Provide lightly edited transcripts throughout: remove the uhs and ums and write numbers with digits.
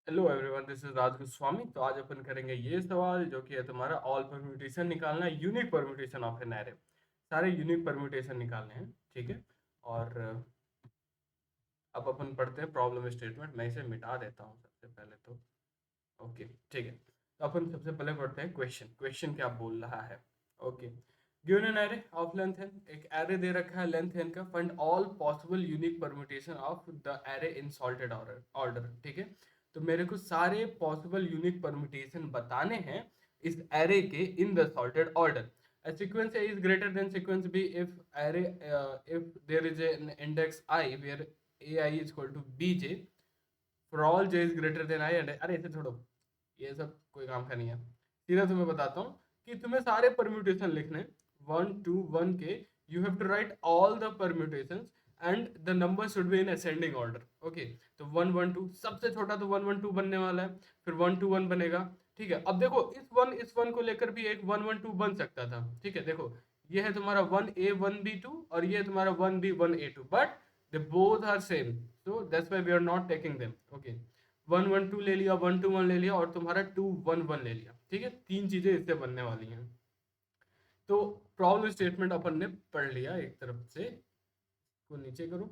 Hello everyone, this is राज गोस्वामी। तो आज अपन करेंगे ये सवाल जो कि है तुम्हारा ऑल परम्यूटेशन निकालना है, unique permutation of an array. सारे यूनिक परम्यूटेशन निकालने हैं, ठीक है। और अब अपन पढ़ते हैं प्रॉब्लम स्टेटमेंट। मैं इसे मिटा देता हूँ सबसे पहले तो। ओके, ठीक है। तो अपन सबसे पहले पढ़ते हैं क्वेश्चन। क्वेश्चन क्या बोल रहा है? Okay, given an array of length n, एक एरे दे रखा है लेंथ n का। Find all possible unique permutation of the array in sorted order, ठीक है। तो मेरे को सारे पॉसिबल यूनिक परम्यूटेशन बताने हैं इस एरे के in the sorted order. A sequence A is greater than sequence B if there is an index I where AI is equal to BJ for all j is greater than I and अरे इसे छोड़ो, ये सब कोई काम का नहीं है। सीधा तुम्हें बताता हूँ कि तुम्हें सारे परम्यूटेशन लिखने 1 to 1 के। You have to write all the permutations and the number should be in ascending order. Okay, तो 1 1 2 सबसे छोटा तो 1 1 2 बनने वाला है, फिर 1 2 1 बनेगा। ठीक है, अब देखो इस वन को लेकर भी एक 1 1 2 बन सकता था। ठीक है, देखो ये है तुम्हारा 1A 1B 2 और ये है तुम्हारा 1B 1A 2, but they both are same, so that's why we are not taking them. Okay, 1 1 2 ले लिया, 1 2 1 ले लिया और तुम्हारा 2 1 1 ले लिया। ठीक है, तीन चीजें इससे बनने वाली हैं। तो प्रॉब्लम स्टेटमेंट अपन ने पढ़ लिया एक तरफ से। को नीचे करो।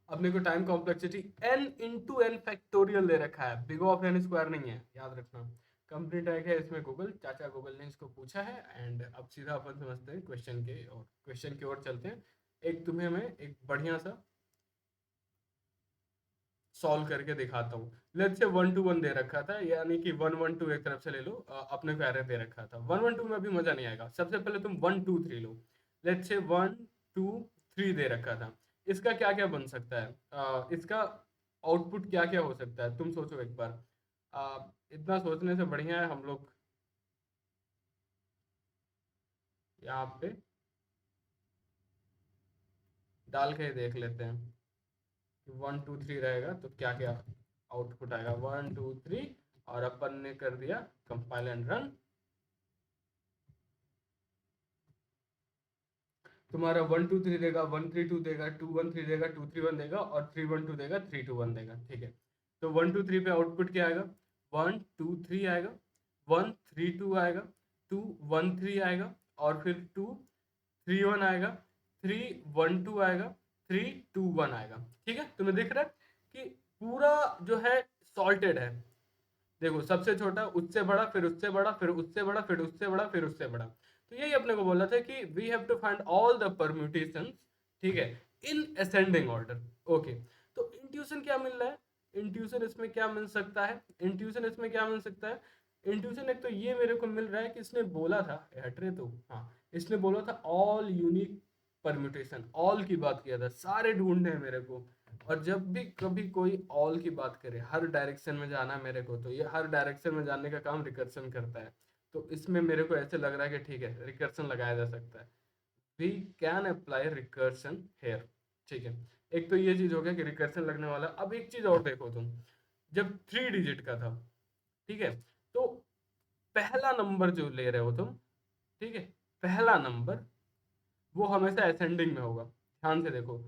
अपने को time complexity n into n factorial दे रखा है, बिग ऑफ एन स्क्वायर नहीं है, याद रखना। कंपनी टैग है इसमें गूगल, चाचा गूगल ने इसको पूछा है। एंड अब सीधा अपन समझते हैं क्वेश्चन की ओर चलते हैं। एक तुम्हें मैं एक बढ़िया सा सॉल्व करके दिखाता हूँ। लेट्स से 1 to 1 दे रखा था, यानी कि 1 1 2 एक तरफ से ले लो। अपने को एरे दे रखा था। 1 1 2 में अभी मजा नहीं आएगा। सबसे पहले तुम 1 2 3 लो। लेट्स से 1 2 3 दे रखा था। इसका क्या क्या बन सकता है? इसका आउटपुट क्या क्या हो सकता है, तुम सोचो एक बार। इतना सोचने से बढ़िया है हम लोग यहाँ पे डाल के देख लेते हैं कि 1 2 3 रहेगा तो क्या क्या आउटपुट आएगा। 1 2 3 और अपन ने कर दिया कंपाइल एंड रन। तुम्हारा 1 2 3 देगा, 1 3 2 देगा, 2 1 3 देगा, 2 3 1 देगा और 3 1 2 देगा, 3 2 1 देगा। ठीक है, तो 1 2 3 पे आउटपुट क्या आएगा? 1 2 3 आएगा, 1 3 2 आएगा, 2 1 3 आएगा और फिर 2 3 1 आएगा, 3 1 2 आएगा, 3 2 1 आएगा। ठीक है, तुम्हें दिख रहा है कि पूरा जो है सॉल्टेड है। देखो सबसे छोटा, उससे बड़ा, फिर उससे बड़ा, फिर उससे बड़ा, फिर उससे बड़ा, फिर उससे बड़ा। तो यही अपने को बोला था कि we have to find all the permutations, ठीक है, इन असेंडिंग ऑर्डर। ओके, तो इंट्यूशन क्या मिल रहा है? इंट्यूशन इसमें क्या मिल सकता है? इंट्यूशन इसमें क्या मिल सकता है? इंट्यूशन एक तो ये मेरे को मिल रहा है कि इसने बोला था, हट रहे तो हाँ, इसने बोला था ऑल यूनिक परम्यूटेशन, ऑल की बात किया था, सारे ढूंढने हैं मेरे को। और जब भी कभी कोई ऑल की बात करे, हर डायरेक्शन में जाना मेरे को, तो ये हर डायरेक्शन में जाने का काम रिकर्सन करता है। तो इसमें मेरे को ऐसे लग रहा है कि ठीक है, रिकर्सन लगाया जा सकता है। We can apply recursion here. ठीक है, एक तो ये चीज हो गया कि रिकर्सन लगने वाला। अब एक चीज और देखो तुम, जब 3 डिजिट का था, ठीक है, तो पहला नंबर जो ले रहे हो तुम, ठीक है, पहला नंबर वो हमेशा असेंडिंग में होगा। ध्यान से देखो,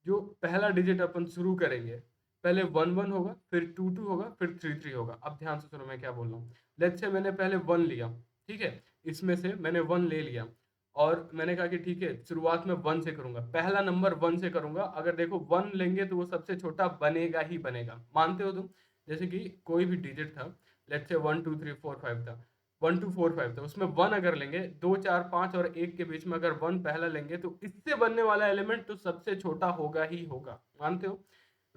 जो पहला डिजिट अपन शुरू करेंगे, पहले 1 1 होगा, फिर 2 2 होगा, फिर 3 3 होगा। अब ध्यान से सुनो मैं क्या बोल रहा हूँ। लेट्स से मैंने पहले 1 लिया, ठीक है, इसमें से मैंने 1 ले लिया और मैंने कहा कि ठीक है शुरुआत में 1 से करूंगा, पहला नंबर 1 से करूंगा। अगर देखो 1 लेंगे तो वो सबसे छोटा बनेगा ही बनेगा, मानते हो तुम? जैसे कि कोई भी डिजिट था, लेट्स से 1 2 3 4 5 था, 1 2 4 5 था, उसमें 1 अगर लेंगे, 2 4 5 और 1 के बीच में अगर 1 पहला लेंगे तो इससे बनने वाला एलिमेंट तो सबसे छोटा होगा ही होगा, मानते हो?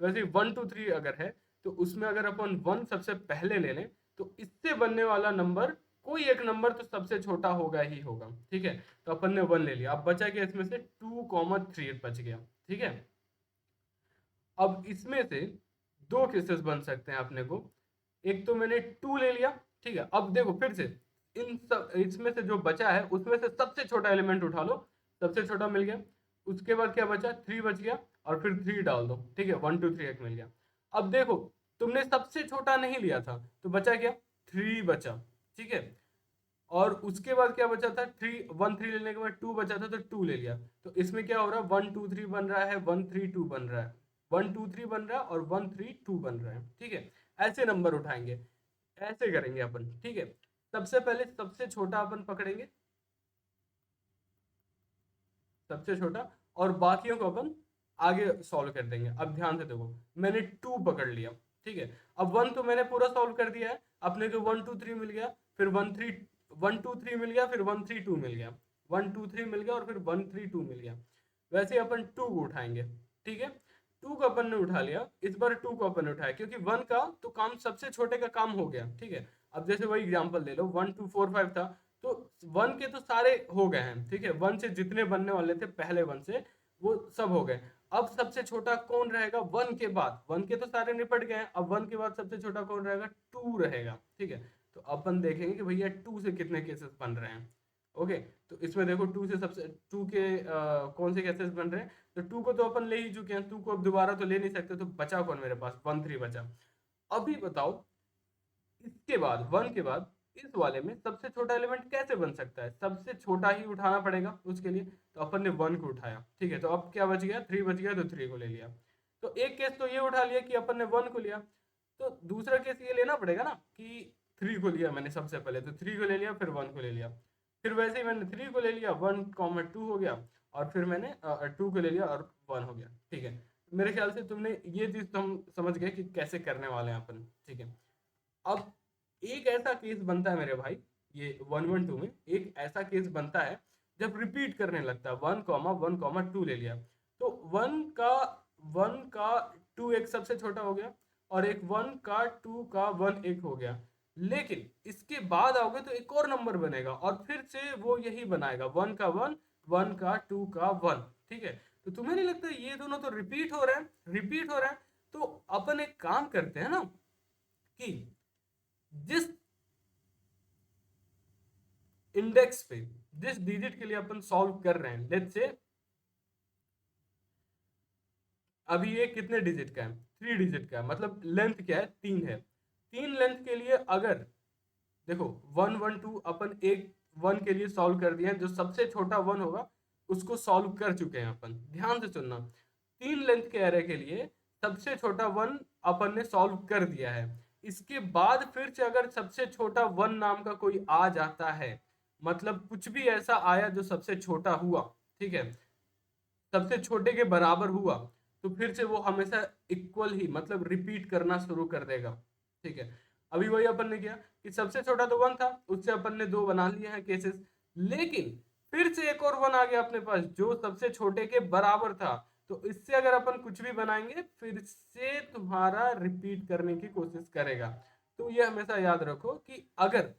वैसे 1 2 3 अगर है तो उसमें अगर अपन 1 सबसे पहले ले लें तो इससे बनने वाला नंबर कोई एक नंबर तो सबसे छोटा होगा ही होगा। ठीक है, तो अपन ने 1 ले लिया। अब बचा क्या? इसमें से 2 3 बच गया। ठीक है, अब इसमें से दो केसेस बन सकते हैं अपने को। एक तो मैंने 2 ले लिया, ठीक है, अब देखो फिर से इन सब इसमें से जो बचा है उसमें से सबसे छोटा एलिमेंट उठा लो, सबसे छोटा मिल गया। उसके बाद क्या बचा? 3 बच गया और फिर 3 डाल दो। ठीक है, 1 2 3 एक मिल गया। अब देखो तुमने सबसे छोटा नहीं लिया था तो बचा क्या? 3 बचा। ठीक है, और उसके बाद क्या बचा था? 3 लेने के बाद 2 बचा था तो 2 ले लिया। तो इसमें क्या हो रहा है? 1 2 3 बन रहा है, 1 3 2 बन रहा है, 1 2 3 बन रहा है और 1 3 2 बन रहा है, ठीक है। ऐसे नंबर उठाएंगे, ऐसे करेंगे अपन, ठीक है। सबसे पहले सबसे छोटा अपन पकड़ेंगे, सबसे छोटा, और बाकियों को अपन आगे सॉल्व कर देंगे। अब ध्यान से देखो, मैंने 2 पकड़ लिया, ठीक है। अब 1 तो मैंने पूरा सॉल्व कर दिया है, अपने को 1 2 3 मिल गया, फिर 1 2 3 मिल गया, फिर 1 3 2 मिल गया, 1 2 3 मिल गया और फिर 1 3 2 मिल गया। वैसे ही अपन 2 को उठाएंगे, ठीक है। 2 को अपन ने उठा लिया, इस बार 2 को अपन ने उठाया क्योंकि 1 का तो काम, सबसे छोटे का काम हो गया, ठीक है। अब जैसे वही एग्जांपल ले लो, 1 2 4 5 था, तो 1 के तो सारे हो गए हैं, ठीक है। 1 से जितने बनने वाले थे पहले 1 से, वो सब हो गए। अब सबसे छोटा कौन रहेगा 1 के बाद? 1 के तो सारे निपट गए हैं, अब 1 के बाद सबसे छोटा कौन रहेगा? 2 रहेगा, ठीक है। तो अपन देखेंगे कि भैया 2 से कितने केसेस बन रहे हैं। ओके, तो इसमें देखो 2 से सबसे 2 के कौन से केसेस बन रहे हैं, तो 2 को तो अपन ले ही चुके हैं, 2 को अब दोबारा तो ले नहीं सकते, तो बचा कौन मेरे पास? 1 3 बचा। अभी बताओ, इसके बाद 1 के बाद इस वाले में सबसे छोटा एलिमेंट कैसे बन सकता है? सबसे छोटा ही उठाना पड़ेगा उसके लिए, तो अपन ने 1 को उठाया, ठीक है। तो अब क्या बच गया? 3 बच गया, तो 3 को ले लिया। तो एक केस तो ये उठा लिया कि अपन ने 1 को लिया, तो दूसरा केस ये लेना पड़ेगा ना कि 3 को लिया मैंने सबसे पहले, तो 3 को ले लिया, फिर 1 को ले लिया, फिर वैसे ही मैंने 3 को ले लिया, 1 2 हो गया, और फिर मैंने 2 को ले लिया और 1 हो गया, ठीक है। मेरे ख्याल से तुमने ये चीज तुम समझ गए कि कैसे करने वाले हैं अपन, ठीक है। अब एक ऐसा केस बनता है मेरे भाई, ये 1 1 2 में एक ऐसा केस बनता है जब रिपीट करने लगता है, 1 1 2 ले लिया, तो 1 का 2 एक सबसे छोटा हो गया, और एक 1 का 2 का 1 एक हो गया। लेकिन इसके बाद आओगे तो एक और नंबर बनेगा और फिर से वो यही बनाएगा, 1 का 1, 1 का 2 का 1, ठीक है। तो तुम्हें नहीं लगता ये दोनों तो रिपीट हो रहे हैं? रिपीट हो रहे हैं, तो अपन एक काम करते हैं ना कि जिस इंडेक्स पे, जिस डिजिट के लिए अपन सॉल्व कर रहे हैं, लेट्स से अभी ये कितने डिजिट का है? 3 डिजिट का है, मतलब लेंथ क्या है? 3 है। 3 लेंथ के लिए अगर देखो 1 1 2 अपन एक 1 के लिए सॉल्व कर दिए हैं, जो सबसे छोटा 1 होगा उसको सॉल्व कर चुके हैं अपन। ध्यान से सुनना, 3 लेंथ के एरे के लिए सबसे छोटा 1 अपन ने सॉल्व कर दिया है। इसके बाद फिर से अगर सबसे छोटा 1 नाम का कोई आ जाता है, मतलब कुछ भी ऐसा आया जो सबसे छोटा हुआ, ठीक है, सबसे छोटे के बराबर हुआ, तो फिर से वो हमेशा इक्वल ही, मतलब रिपीट करना शुरू कर देगा, ठीक है। अभी वही अपन ने किया कि सबसे छोटा तो 1 था, उससे अपन ने 2 बना लिए हैं केसेस, लेकिन फिर से एक और 1 आ गया अपने पास जो सबसे छोटे के बराबर था, तो इससे अगर अपन कुछ भी बनाएंगे फिर से तुम्हारा रिपीट करने की कोशिश करेगा। तो ये हमेशा याद रखो कि अगर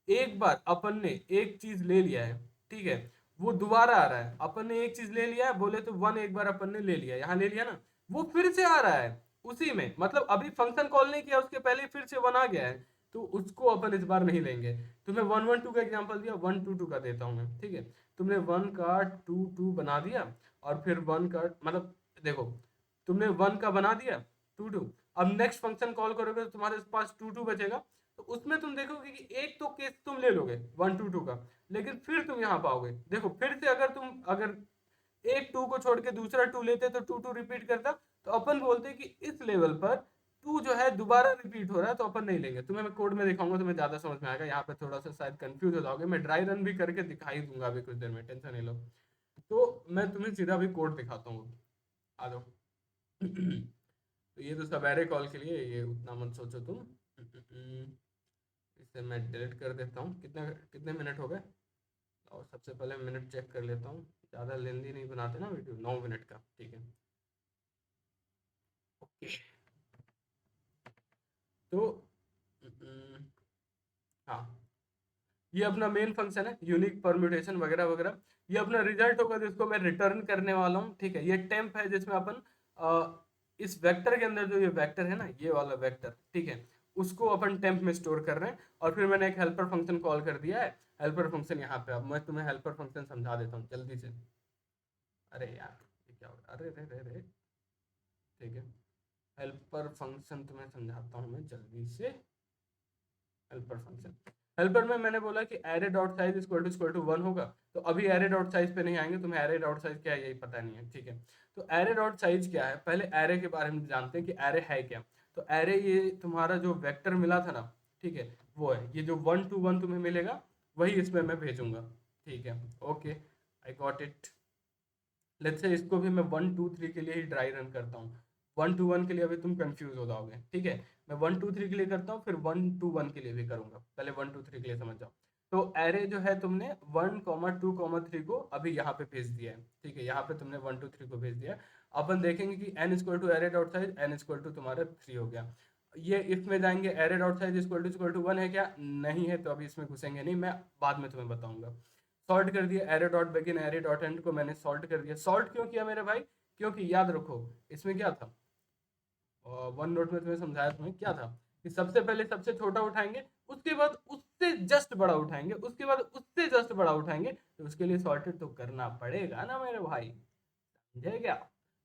एक बार अपन ने एक चीज ले लिया है, ठीक है, वो दोबारा आ रहा है, अपन ने एक चीज ले लिया है, बोले तो 1 एक बार अपन ने ले लिया, यहाँ ले लिया ना, वो फिर से आ रहा है उसी में, मतलब अभी फंक्शन कॉल नहीं किया उसके पहले फिर से 1 आ गया है, तो उसको अपन इस बार नहीं लेंगे। तुम्हें 1 1 2 का एग्जांपल दिया, 1 2 2 का देता हूँ मैं, ठीक है। तुमने 1 का 2 2 बना दिया, और फिर 1 का, मतलब देखो, तुमने 1 का बना दिया 2 2, अब नेक्स्ट फंक्शन कॉल करोगे तो तुम्हारे पास 2 2 बचेगा, तो उसमें तुम देखोगे कि एक तो केस तुम ले लोगे 1 2 2 का, लेकिन फिर तुम यहाँ पाओगे, देखो फिर से अगर एक 2 को छोड़ के दूसरा 2 लेते तो 2 2 रिपीट करता, तो अपन बोलते कि इस लेवल पर 2 जो है दोबारा रिपीट हो रहा है, तो अपन नहीं लेंगे। तुम्हें मैं कोड में दिखाऊंगा, तुम्हें ज्यादा समझ में आएगा, यहाँ पे थोड़ा सा शायद कंफ्यूज हो जाओगे, मैं ड्राई रन भी करके दिखाई दूंगा अभी कुछ देर में, टेंशन नहीं लो। तो मैं तुम्हें सीधा भी कोड दिखाता हूँ, आ जाओ। तो ये तो सवेरे कॉल के लिए, ये उतना मत सोचो तुम। इसे मैं डिलीट कर देता हूँ। कितने कितने मिनट हो गए? और सबसे पहले मिनट चेक कर लेता हूँ, ज़्यादा लेंदी नहीं बनाते ना वीडियो, 9 मिनट का, ठीक है। ओके, तो हाँ, ये अपना मेन फंक्शन है, यूनिक परम्यूटेशन वगैरह वगैरह। ये अपना रिजल्ट होगा जिसको मैं रिटर्न करने वाला हूँ, ठीक है। ये टेम्प है जिसमें अपन इस वेक्टर के अंदर, जो ये वेक्टर है ना, ये वाला वेक्टर, ठीक है, उसको अपन टेम्प में स्टोर कर रहे हैं। और फिर मैंने एक हेल्पर फंक्शन कॉल कर दिया है, हेल्पर फंक्शन यहाँ पे। अब मैं तुम्हें हेल्पर फंक्शन समझा देता हूँ जल्दी से। अरे यार, ये क्या हो रहा है? अरे रे रे रे, ठीक है। हेल्पर फंक्शन तुम्हें समझाता हूँ मैं जल्दी से। हेल्पर फंक्शन, हेल्पर में मैंने बोला कि array dot size equal to 1 होगा, तो अभी एरे डॉट साइज पे नहीं आएंगे, तुम्हें एरे डॉट साइज क्या है यही पता नहीं है, ठीक है। तो एरे डॉट साइज क्या है, पहले एरे के बारे में जानते हैं कि एरे है क्या। तो एरे ये तुम्हारा जो वेक्टर मिला था ना, ठीक है, वो है ये जो 1 to 1 तुम्हें मिलेगा, वही इसमें मैं भेजूंगा, ठीक है। Okay, I got it. Let's say इसको भी मैं 1 2 3 के लिए ही ड्राई रन करता हूँ। 1 to 1 के लिए अभी तुम कंफ्यूज हो जाओगे, ठीक है। मैं 1 2 3 के लिए करता हूँ, फिर 1 to 1 के लिए भी करूंगा, पहले 1 2 3 के लिए समझ जाओ। तो एरे जो है तुमने 1 2 3 को अभी यहाँ पे भेज दिया है, ठीक है, यहाँ पे तुमने 1 2 3 को भेज दिया है। अपन देखेंगे कि n equal to array dot size, n equal to तुम्हारा 3 हो गया। ये इफ में जाएंगे, array dot size equal to 1 है क्या, नहीं है, तो अभी इसमें घुसेंगे नहीं, मैं बाद में तुम्हें बताऊंगा। सॉल्ट कर दिया, array dot begin array dot and को मैंने सॉल्ट कर दिया। सॉल्ट क्यों किया मेरे भाई, क्योंकि याद रखो इसमें क्या था, वन नोट में तुम्हें समझाया, तुम्हें क्या था कि सबसे पहले सबसे छोटा उठाएंगे, उसके बाद उससे जस्ट बड़ा उठाएंगे, उसके बाद उससे जस्ट बड़ा उठाएंगे, तो उसके लिए सॉर्टेड तो करना पड़ेगा ना मेरे भाई, समझे क्या।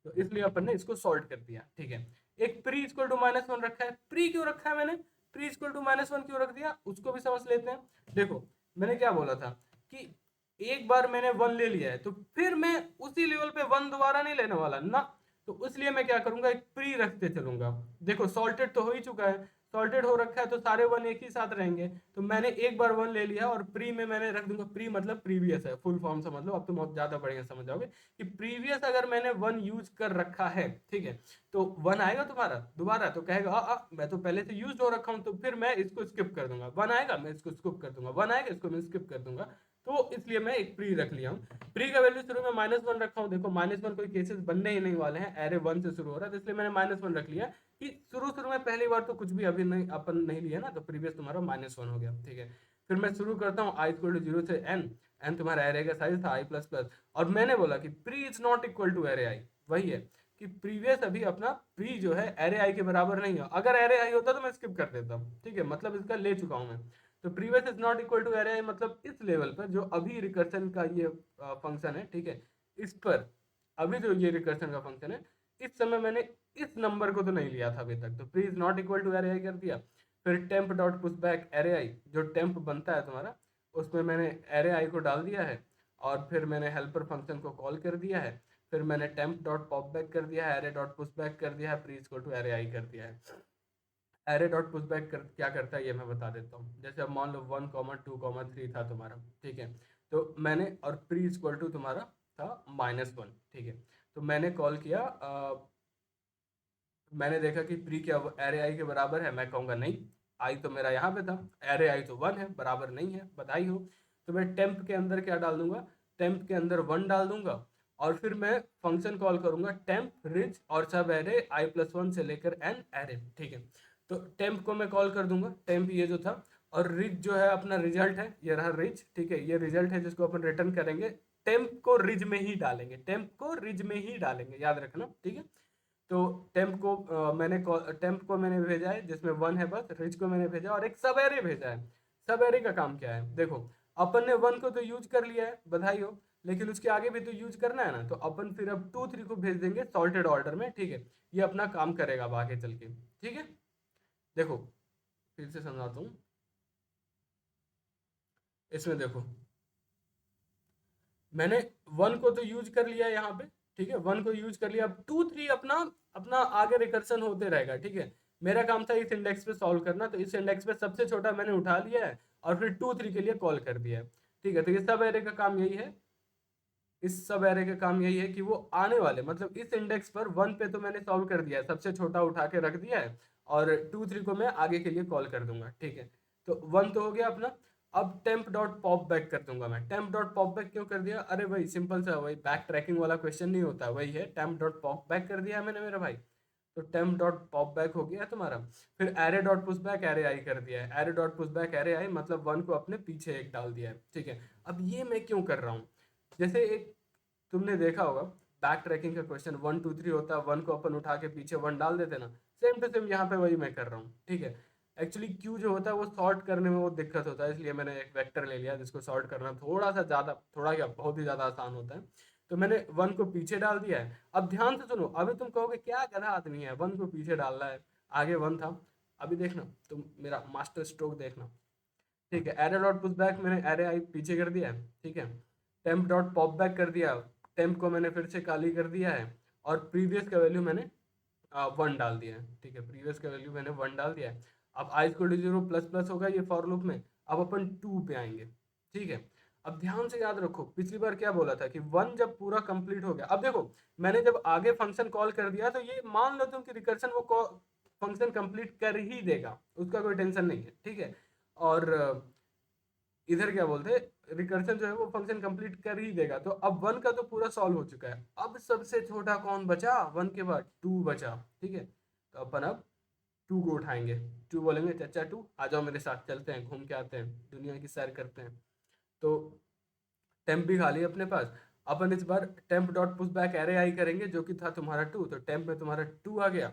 तो इसलिए अपन ने इसको सॉल्ट कर दिया, ठीक है। एक प्री इक्वल टू -1 रखा है, प्री क्यों रखा है मैंने, प्री इक्वल टू -1 क्यों रख दिया, उसको भी समझ लेते हैं। देखो मैंने क्या बोला था कि एक बार मैंने 1 ले लिया है, तो फिर मैं उसी लेवल पे 1 दोबारा नहीं लेने वाला ना, तो इसलिए मैं क्या करूंगा, एक प्री रखते चलूंगा। देखो सॉल्टेड तो हो ही चुका है, सॉल्टेड हो रखा है, तो सारे 1 एक ही साथ रहेंगे, तो मैंने एक बार 1 ले लिया और प्री में मैंने रख दूंगा, प्री मतलब प्रीवियस है, फुल फॉर्म समझ लो, अब तो बहुत ज्यादा बढ़िया समझ जाओगे कि प्रीवियस अगर मैंने 1 यूज कर रखा है, ठीक है, तो 1 आएगा तुम्हारा दोबारा, तो कहेगा मैं तो पहले से यूज हो रखा हूं, तो फिर मैं इसको स्किप कर दूंगा, 1 आएगा मैं इसको स्किप कर दूंगा, 1 आएगा इसको मैं स्किप कर दूंगा। तो इसलिए मैं एक प्री रख लिया हूँ। प्री का वैल्यू शुरू में -1 रखा हूँ, देखो -1 कोई केसेस बनने ही नहीं वाले हैं, एरे 1 से शुरू हो रहा है, तो इसलिए मैंने -1 रख लिया कि शुरू में पहली बार तो कुछ भी अभी नहीं अपन नहीं लिया ना, तो प्रीवियस तुम्हारा -1 हो गया, ठीक है। फिर मैं शुरू करता हूँ i इक्वल टू 0 से n तुम्हारा एरे का साइज था i प्लस प्लस, और मैंने बोला कि pre is not equal to array i, वही है कि प्रीवियस अभी अपना प्री जो है एरे आई के बराबर नहीं है, अगर एरे आई होता तो मैं स्किप कर देता, ठीक है, मतलब इसका ले चुका हूँ मैं। तो previous is not equal to array i मतलब इस लेवल पर जो अभी रिकर्सन का ये फंक्शन है, ठीक है, इस पर अभी जो ये रिकर्सन का फंक्शन है, इस समय मैंने इस नंबर को तो नहीं लिया था अभी तक, तो pre is not equal to array i कर दिया। फिर temp dot push back array i, जो टेम्प बनता है तुम्हारा, उसमें मैंने एरे आई को डाल दिया है, और फिर मैंने हेल्पर फंक्शन को कॉल कर दिया है। फिर मैंने टेम्प डॉट पॉप बैक कर दिया है, एरे डॉट पुश बैक कर दिया है, pre equal to array i कर दिया है। एरे डॉट पुश बैक क्या करता है ये मैं बता देता हूँ। जैसे अब मान लो 1 2 3 था तुम्हारा, ठीक है, तो मैंने और प्री इक्वल टू तुम्हारा था -1, ठीक है, तो मैंने कॉल किया, मैंने देखा कि प्री क्या एरे आई के बराबर है, मैं कहूँगा नहीं, आई तो मेरा यहाँ पे था, एरे आई तो 1 है, बराबर नहीं है, बधाई हो। तो मैं टेम्प के अंदर क्या डाल दूंगा, टेम्प के अंदर 1 डाल दूंगा, और फिर मैं फंक्शन कॉल करूंगा टेम्प रिच और सब एरे i+1 से लेकर n एरे, ठीक है। तो टेम्प को मैं कॉल कर दूंगा, टेम्प ये जो था, और रिच जो है अपना रिजल्ट है, ये रहा रिच, ठीक है, ये रिजल्ट है जिसको अपन रिटर्न करेंगे, टेम्प को रिज में ही डालेंगे, टेम्प को रिज में ही डालेंगे, याद रखना, ठीक है। तो टेम्प को मैंने भेजा है जिसमें 1 है बस, रिच को मैंने भेजा और एक सब एरे भेजा है। सब एरे का काम क्या है, देखो अपन ने 1 को तो यूज कर लिया है, बधाई हो, लेकिन उसके आगे भी तो यूज करना है ना, तो अपन फिर अब 2 3 को भेज देंगे सॉल्टेड ऑर्डर में, ठीक है, ये अपना काम करेगा अब आगे चल के, ठीक है। देखो फिर से समझाता हूँ, इसमें देखो मैंने 1 को तो यूज कर लिया यहाँ पे, ठीक है, 1 को यूज कर लिया, अब 2 3 अपना अपना आगे रिकर्सन होते रहेगा, ठीक है। मेरा काम था इस इंडेक्स पे सॉल्व करना, तो इस इंडेक्स पे सबसे छोटा मैंने उठा लिया है, और फिर 2 3 के लिए कॉल कर दिया है, ठीक है। तो ये सब एरे का काम यही है, इस सब एरे का काम यही है कि वो आने वाले मतलब इस इंडेक्स पर 1 पे तो मैंने सॉल्व कर दिया है, सबसे छोटा उठा के रख दिया है, और 2 3 को मैं आगे के लिए कॉल कर दूंगा, ठीक है। तो 1 तो हो गया अपना। अब टेम्प डॉट पॉप बैक कर दूंगा मैं, टेम्प डॉट पॉप बैक क्यों कर दिया, अरे भाई सिंपल सा, वही बैक ट्रैकिंग वाला क्वेश्चन नहीं होता, वही है, टेम्प डॉट पॉप बैक कर दिया मैंने मेरे भाई। तो टेम्प डॉट पॉप बैक हो गया तुम्हारा। फिर array dot push back array i कर दिया है, array dot push back array i मतलब 1 को अपने पीछे एक डाल दिया है, ठीक है। अब ये मैं क्यों कर रहा हूँ, जैसे एक तुमने देखा होगा बैक ट्रैकिंग का क्वेश्चन 1 2 3 होता है, 1 को अपन उठा के पीछे 1 डाल देते ना, सेम टू सेम यहाँ पे वही मैं कर रहा हूँ, ठीक है। एक्चुअली क्यू जो होता है वो सॉर्ट करने में वो दिक्कत होता है, इसलिए मैंने एक वेक्टर ले लिया जिसको सॉर्ट करना थोड़ा सा ज़्यादा, थोड़ा क्या बहुत ही ज़्यादा आसान होता है। तो मैंने 1 को पीछे डाल दिया है। अब ध्यान से सुनो, अभी तुम कहोगे क्या गधा आदमी है 1 को पीछे डाल रहा है, आगे 1 था। अभी देखना तुम, मेरा मास्टर स्ट्रोक देखना, ठीक है। एरे डॉट पुश बैक मैंने एरे आई पीछे कर दिया है, ठीक है। टेम्प डॉट पॉप बैक कर दिया, टेम्प को मैंने फिर से खाली कर दिया है और प्रीवियस का वैल्यू मैंने 1 डाल दिया है, ठीक है। प्रीवियस का वैल्यू मैंने 1 डाल दिया है। अब I equal to 0 plus plus होगा ये फॉर लूप में। अब अपन 2 पे आएंगे, ठीक है। अब ध्यान से याद रखो पिछली बार क्या बोला था कि 1 जब पूरा कंप्लीट हो गया, अब देखो मैंने जब आगे फंक्शन कॉल कर दिया तो ये मान लो तुम कि रिकर्शन वो फंक्शन कंप्लीट कर ही देगा, उसका कोई टेंशन नहीं है, ठीक है। और इधर क्या बोलते हैं, रिकर्शन जो है वो फंक्शन कंप्लीट कर ही देगा। तो अब 1 का तो पूरा सॉल्व हो चुका है, अब सबसे छोटा कौन बचा, 1 के बाद 2 बचा, ठीक है। तो अपन अब 2 को उठाएंगे, 2 बोलेंगे चाचा 2 आ जाओ मेरे साथ, चलते हैं घूम के आते हैं, दुनिया की सैर करते हैं। तो टेम्प भी खाली है अपने पास। अपन इस बार temp dot push back array i करेंगे जो कि था तुम्हारा 2, तो टेम्प में तुम्हारा 2 आ गया।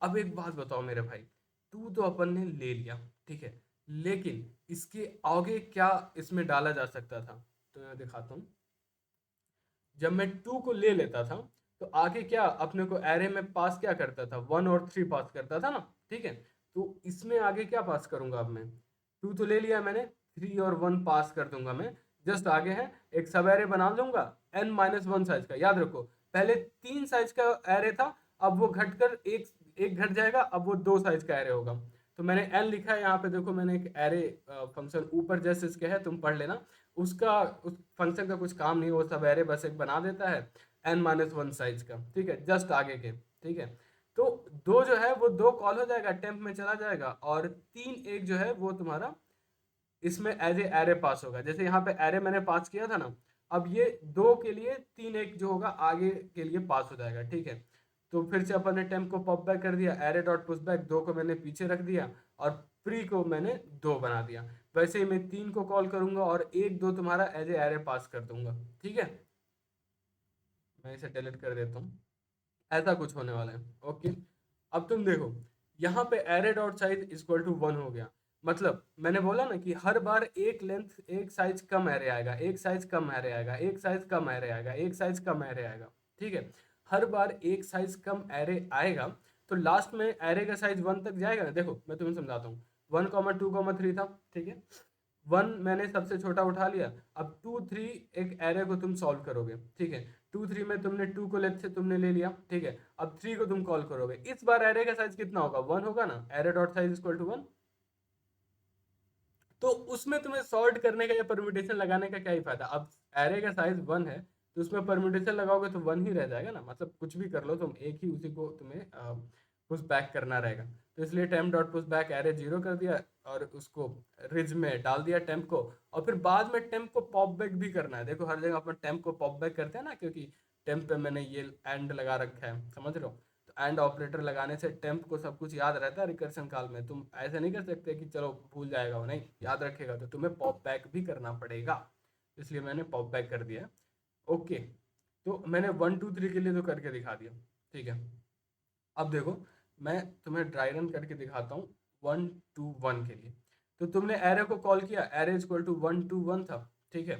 अब एक बात बताओ मेरे भाई, 2 तो अपन ने ले लिया, ठीक है, लेकिन इसके आगे क्या इसमें डाला जा सकता था, तो मैं दिखाता हूँ। जब मैं 2 को ले लेता था तो आगे क्या अपने को एरे में पास क्या करता था, 1 और 3 पास करता था ना, ठीक है। तो इसमें आगे क्या पास करूंगा, अब मैं 2 तो ले लिया मैंने, 3 और 1 पास कर दूंगा मैं। जस्ट आगे है एक सब एरे बना दूंगा n-1 साइज का। याद रखो पहले 3 साइज का एरे था, अब वो घटकर एक एक घट जाएगा, अब वो 2 साइज का एरे होगा। तो मैंने n लिखा है यहाँ पे, देखो मैंने एक एरे फंक्शन ऊपर जैसे इसके है, तुम पढ़ लेना। उसका उस फंक्शन का कुछ काम नहीं, वो सब एरे बस एक बना देता है n-1 साइज का, ठीक है, जस्ट आगे के, ठीक है। तो 2 जो है वो 2 कॉल हो जाएगा, टेम्प में चला जाएगा, और 3 एक जो है वो तुम्हारा इसमें एज ए एरे पास होगा। जैसे यहाँ पे एरे मैंने पास किया था ना, अब ये 2 के लिए 3 एक जो होगा आगे के लिए पास हो जाएगा, ठीक है। तो फिर से अपन ने टेम्प को पॉप बैक कर दिया, एरे डॉट पुश बैक 2 को मैंने पीछे रख दिया और प्री को मैंने 2 बना दिया। वैसे ही मैं 3 को कॉल करूंगा और 1 2 तुम्हारा एज ए एरे पास कर दूंगा, ठीक है। मैं इसे डिलीट कर देता हूँ, ऐसा कुछ होने वाला है, ओके। अब तुम देखो यहाँ पे array dot size equal to 1 हो गया। मतलब मैंने बोला ना कि हर बार एक लेंथ एक साइज कम एरे आएगा, एक साइज कम एरे आएगा, एक साइज कम एरे आएगा, एक साइज कम एरे आएगा, ठीक है। हर बार एक साइज कम एरे आएगा तो लास्ट में एरे का साइज 1 तक जाएगा ना। देखो मैं तुम्हें समझाता हूँ, 1,2,3 था, ठीक है। 1 मैंने सबसे छोटा उठा लिया, अब 2 3 एक एरे को तुम सॉल्व करोगे, ठीक है। 2 3 में तुमने 2 को लेट से तुमने ले लिया, ठीक है। अब 3 को तुम कॉल करोगे, इस बार एरे का साइज कितना होगा, 1 होगा ना, array dot size equal to 1। तो उसमें तुम्हें सॉर्ट करने का या परम्यूटेशन लगाने का क्या ही फायदा, अब एरे का साइज 1 है तो उसमें परम्यूटेशन लगाओगे तो 1 ही रह जाएगा ना, मतलब कुछ भी कर लो तुम, एक ही उसी को तुम्हें पुश बैक करना रहेगा। तो इसलिए temp dot push back array 0 कर दिया और उसको रिज में डाल दिया टेम्प को, और फिर बाद में टेम्प को पॉप बैक भी करना है। देखो हर जगह अपन टेम्प को पॉप बैक करते हैं ना, क्योंकि टेम्प पे मैंने ये एंड लगा रखा है, समझ रहे हो। एंड ऑपरेटर लगाने से टेम्प को सब कुछ याद रहता है रिकर्शन काल में। तुम ऐसे नहीं कर सकते कि चलो भूल जाएगा वो, नहीं, याद रखेगा, तो तुम्हें पॉप बैक भी करना पड़ेगा, इसलिए मैंने पॉप बैक कर दिया। ओके, तो मैंने 1 2 3 के लिए तो करके दिखा दिया, ठीक है। अब देखो मैं तुम्हें ड्राई रन करके दिखाता हूँ 1 2 1 के लिए। तो तुमने एरे को कॉल किया, एरे इक्वल टू 1 2 1 था, ठीक है।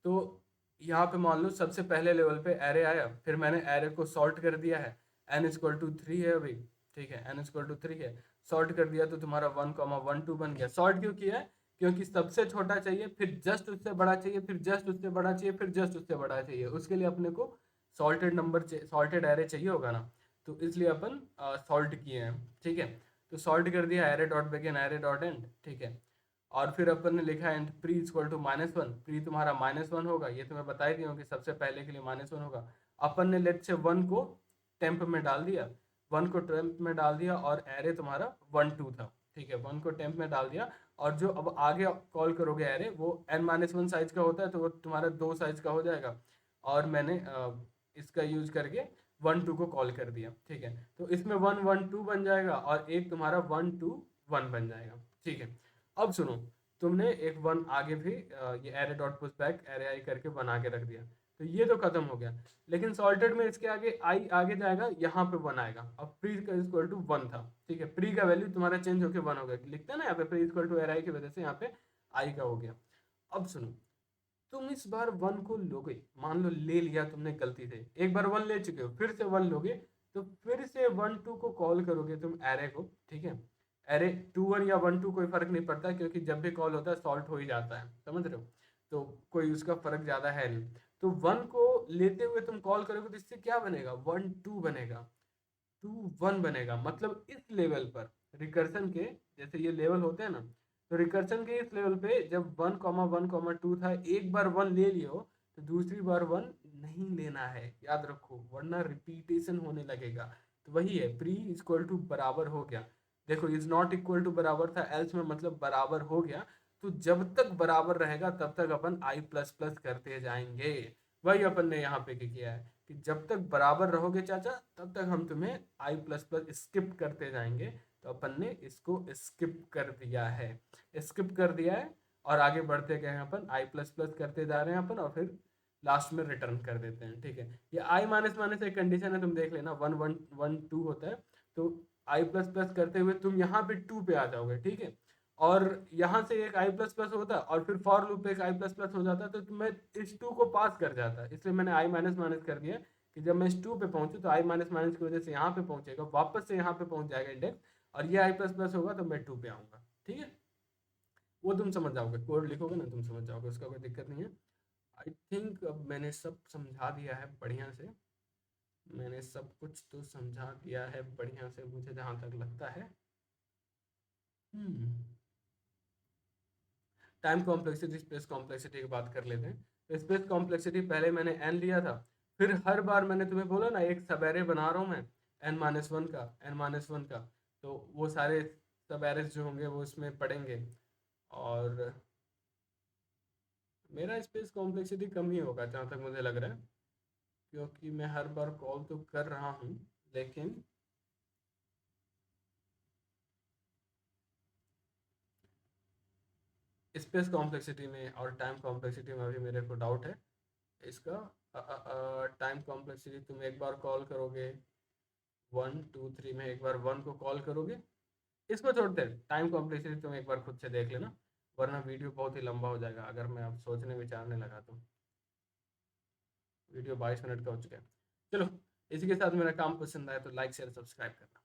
तो यहाँ पे मान लो सबसे पहले लेवल पे एरे आया, फिर मैंने एरे को सॉर्ट कर दिया है, n इक्वल टू 3 है अभी, ठीक है, n इक्वल टू 3 है। सॉर्ट कर दिया तो तुम्हारा 1,1 2 बन गया। सॉर्ट क्यों किया है, क्योंकि सबसे छोटा चाहिए, फिर जस्ट उससे बड़ा चाहिए, फिर जस्ट उससे बड़ा चाहिए, फिर जस्ट उससे बड़ा चाहिए, उसके लिए अपने को सॉल्टेड नंबर सॉल्टेड एरे चाहिए होगा ना, तो इसलिए अपन सॉल्ट किए हैं, ठीक है। तो सॉल्ट कर दिया array dot begin array dot end, ठीक है। और फिर अपन ने लिखा and pre equal to -1, pre तुम्हारा -1 होगा, ये तुम्हें बताई दी कि सबसे पहले के लिए -1 होगा। अपन ने लेट से 1 को टेम्प में डाल दिया, 1 को टेम्प में डाल दिया और एरे तुम्हारा 1 2 था, ठीक है। 1 को टेम्प में डाल दिया और जो अब आगे कॉल करोगे एरे वो n-1 साइज का होता है, तो वो तुम्हारा 2 साइज का हो जाएगा। और मैंने इसका यूज करके 1 2 को कॉल कर दिया, ठीक है। तो इसमें 1 1 2 बन जाएगा और एक तुम्हारा 1 2 1 बन जाएगा, ठीक है। अब सुनो, तुमने एक 1 आगे भी ये array dot push back array आई करके बना के रख दिया, तो ये तो खत्म हो गया। लेकिन सॉल्टेड में इसके आगे आई आगे जाएगा, यहाँ पे 1 आएगा। अब प्री का इक्वल टू 1 था, ठीक है, प्री का वैल्यू तुम्हारा चेंज होकर 1 हो गया, लिखते हैं ना यहाँ पे pre equal to array i की वजह से यहाँ पे आई का हो गया। अब सुनो, तुम इस बार 1 को लोगे, मान लो ले लिया तुमने गलती से, एक बार 1 ले चुके हो, फिर से 1 लोगे, तो फिर से 1 2 को कॉल करोगे तुम एरे को, ठीक है। एरे 2 1 या 1 2 कोई फर्क नहीं पड़ता, क्योंकि जब भी कॉल होता है सॉल्ट हो ही जाता है, समझ रहे हो, तो कोई उसका फर्क ज्यादा है नहीं। तो 1 को लेते हुए तुम कॉल करोगे तो इससे क्या बनेगा, 1 2 बनेगा, 2 1 बनेगा। मतलब इस लेवल पर रिकर्सन के, जैसे ये लेवल होते हैं ना, तो रिकर्सन के इस लेवल पे जब 1 1 2 था, एक बार 1 ले लियो तो दूसरी बार 1 नहीं लेना है, याद रखो, वरना रिपीटेशन होने लगेगा। तो वही है, प्री इक्वल टू बराबर हो गया, देखो इज नॉट इक्वल टू बराबर था, एल्स में मतलब बराबर हो गया। तो जब तक बराबर रहेगा तब तक अपन आई प्लस प्लस करते जाएंगे। वही अपन ने यहाँ पे किया है कि जब तक बराबर रहोगे चाचा तब तक हम तुम्हें आई प्लस प्लस स्किप करते जाएंगे। तो अपन ने इसको स्किप कर दिया है, स्किप कर दिया है, और आगे बढ़ते गए अपन आई प्लस प्लस करते जा रहे हैं अपन, और फिर लास्ट में रिटर्न कर देते हैं। ठीक है, ये आई माइनस माइनस एक कंडीशन है, तुम देख लेना, 1 1 1 2 होता है, तो आई प्लस प्लस करते हुए तुम यहाँ पे 2 पे आ जाओगे, ठीक है, और यहाँ से एक आई प्लस प्लस होता और फिर फॉर लूप पे एक आई प्लस प्लस हो जाता, तो मैं इस 2 को पास कर जाता, इसलिए मैंने आई माइनस माइनस कर दिया कि जब मैं इस 2 पे पहुंचू तो आई माइनस माइनस की वजह से यहाँ पे पहुंचेगा, वापस से यहाँ पे पहुंच जाएगा इंडेक्स, और ये आई प्लस प्लस होगा तो मैं 2 पे आऊंगा। ठीक है, वो तुम समझ जाओगे, कोड लिखोगे ना तुम समझ जाओगे, उसका कोई दिक्कत नहीं है। आई थिंक अब मैंने सब समझा दिया है बढ़िया से, मैंने सब कुछ तो समझा दिया है बढ़िया से, मुझे जहाँ तक लगता है। हम्म टाइम कॉम्प्लेक्सिटी स्पेस कॉम्प्लेक्सिटी की बात कर लेते हैं। तो स्पेस कॉम्प्लेक्सिटी पहले मैंने एन लिया था, फिर हर बार मैंने तुम्हें बोला ना एक सब एरे बना रहा हूँ मैं, n-1 का, n-1 का, तो वो सारे सब एरेस जो होंगे वो इसमें पड़ेंगे, और मेरा स्पेस कॉम्प्लेक्सिटी कम ही होगा जहाँ तक मुझे लग रहा है, क्योंकि मैं हर बार कॉल तो कर रहा हूँ, लेकिन स्पेस कॉम्प्लेक्सिटी में और टाइम कॉम्प्लेक्सिटी में अभी मेरे को डाउट है इसका। टाइम कॉम्प्लेक्सिटी तुम एक बार कॉल करोगे 1 2 3 में, एक बार 1 को कॉल करोगे, इसको छोड़ते हैं, टाइम कॉम्प्लेक्सिटी तुम एक बार खुद से देख लेना, वरना वीडियो बहुत ही लंबा हो जाएगा अगर मैं अब सोचने विचारने लगा तो। वीडियो 22 मिनट का हो चुका है। चलो, इसी के साथ मेरा काम पसंद आया तो लाइक शेयर सब्सक्राइब करना।